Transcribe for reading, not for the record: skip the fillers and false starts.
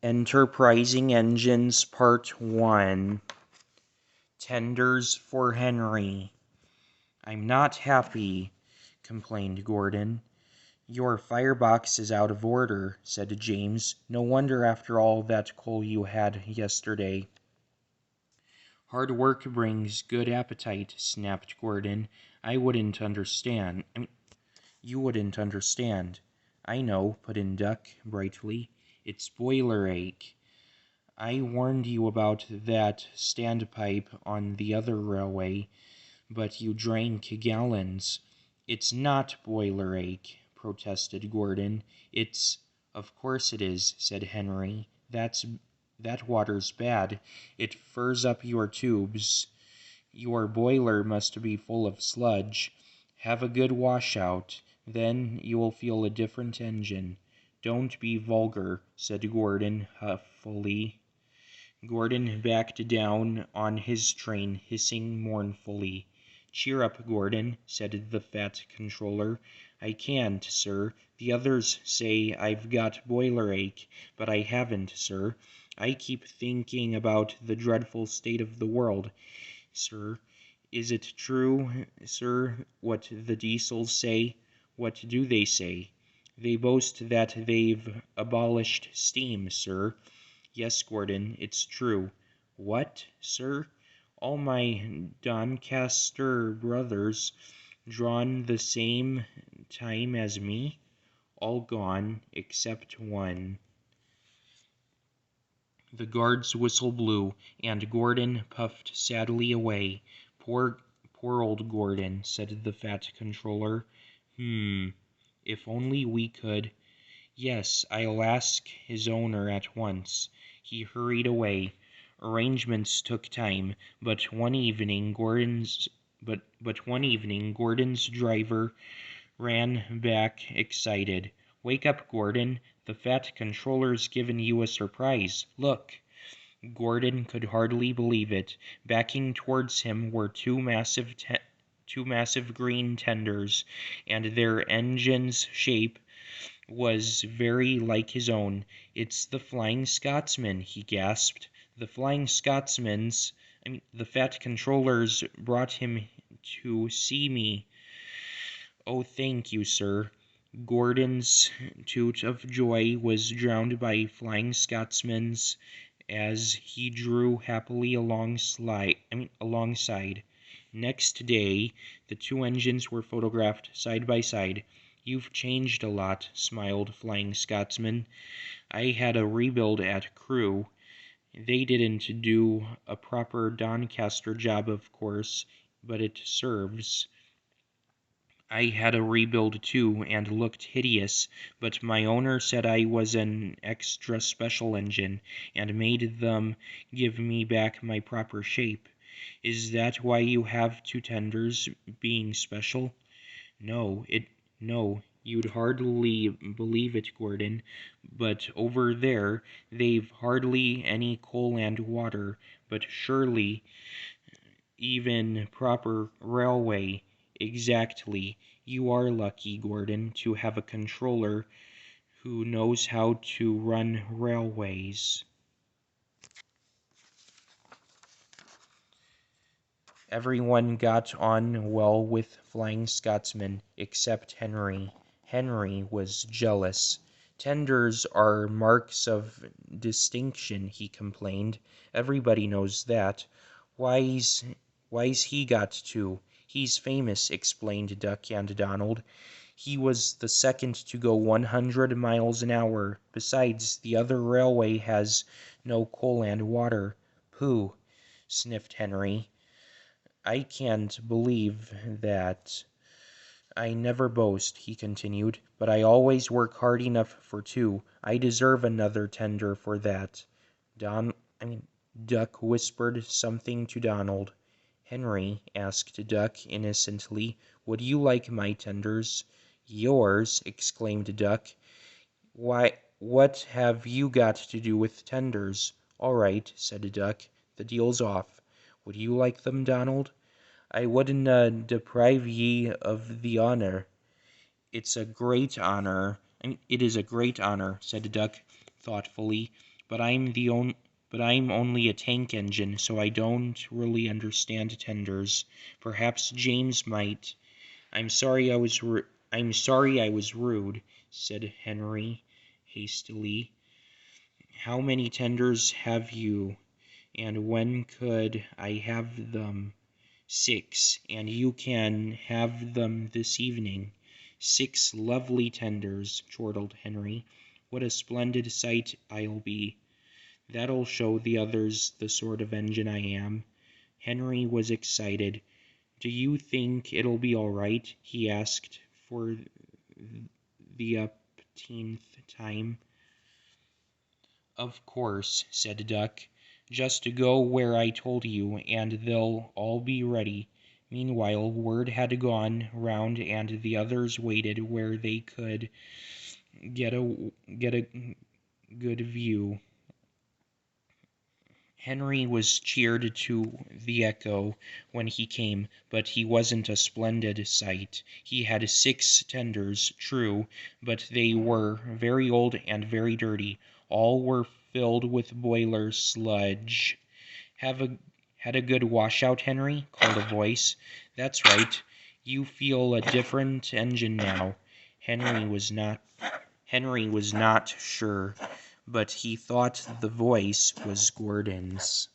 Enterprising Engines Part 1. Tenders for Henry. "I'm not happy," complained Gordon. "Your firebox is out of order," said James. "No wonder after all that coal you had yesterday." "Hard work brings good appetite," snapped Gordon. You wouldn't understand." "I know," put in Duck, brightly. "It's boiler ache. I warned you about that standpipe on the other railway, but you drank gallons." "It's not boiler ache," protested Gordon. "Of course it is," said Henry. That water's bad. It furs up your tubes. Your boiler must be full of sludge. Have a good washout. Then you'll feel a different engine." "Don't be vulgar," said Gordon, huffily. Gordon backed down on his train, hissing mournfully. "Cheer up, Gordon," said the fat controller. "I can't, sir. The others say I've got boiler ache, but I haven't, sir. I keep thinking about the dreadful state of the world, sir. Is it true, sir, what the Diesels say?" "What do they say?" "They boast that they've abolished steam, sir." "Yes, Gordon, it's true." "What, sir? All my Doncaster brothers drawn the same time as me?" "All gone, except one." The guard's whistle blew, and Gordon puffed sadly away. Poor old Gordon," said the fat controller. If only we could—" "Yes, I'll ask his owner at once." He hurried away. Arrangements took time, but one evening Gordon's driver ran back excited. "Wake up, Gordon. The fat controller's given you a surprise. Look." Gordon could hardly believe it. Backing towards him were two massive green tenders, and their engine's shape was very like his own. "It's the Flying Scotsman," he gasped. "The fat controllers brought him to see me." "Oh, thank you, sir." Gordon's toot of joy was drowned by Flying Scotsman's as he drew happily alongside. Next day, the two engines were photographed side by side. "You've changed a lot," smiled Flying Scotsman. "I had a rebuild at Crewe. They didn't do a proper Doncaster job, of course, but it serves. I had a rebuild too, and looked hideous, but my owner said I was an extra special engine, and made them give me back my proper shape." "Is that why you have two tenders, being special?" No, you'd hardly believe it, Gordon, but over there they've hardly any coal and water, but surely even proper railway. Exactly. You are lucky, Gordon, to have a controller who knows how to run railways." Everyone got on well with Flying Scotsman, except Henry. Henry was jealous. "Tenders are marks of distinction," he complained. "Everybody knows that. Why's he got two?" "He's famous," explained Duck and Donald. "He was the second to go 100 miles an hour. Besides, the other railway has no coal and water." "Pooh!" sniffed Henry. "I can't believe that. I never boast," he continued, "but I always work hard enough for two. I deserve another tender for that." Duck whispered something to Donald. "Henry," asked Duck innocently, "would you like my tenders?" "Yours?" exclaimed Duck. "Why, what have you got to do with tenders?" "All right," said Duck. "The deal's off. Would you like them, Donald?" "I wouldn't deprive ye of the honour." It is a great honour," said Duck thoughtfully, but I'm only a tank engine, so I don't really understand tenders. Perhaps James might. I'm sorry I was rude, said Henry hastily. How many tenders have you, and when could I have them? 6, and you can have them this evening. 6 lovely tenders, chortled Henry. What a splendid sight I'll be. That'll show the others the sort of engine I am. Henry was excited. Do you think it'll be all right? He asked for the upteenth time. Of course, said Duck. Just go where I told you, and they'll all be ready. Meanwhile, word had gone round, and the others waited where they could get a good view. Henry was cheered to the echo when he came, but he wasn't a splendid sight. He had 6 tenders, true, but they were very old and very dirty. All were filled with boiler sludge. Had a good washout, Henry? Called a voice. That's right. You feel a different engine now. Henry was not sure, but he thought the voice was Gordon's.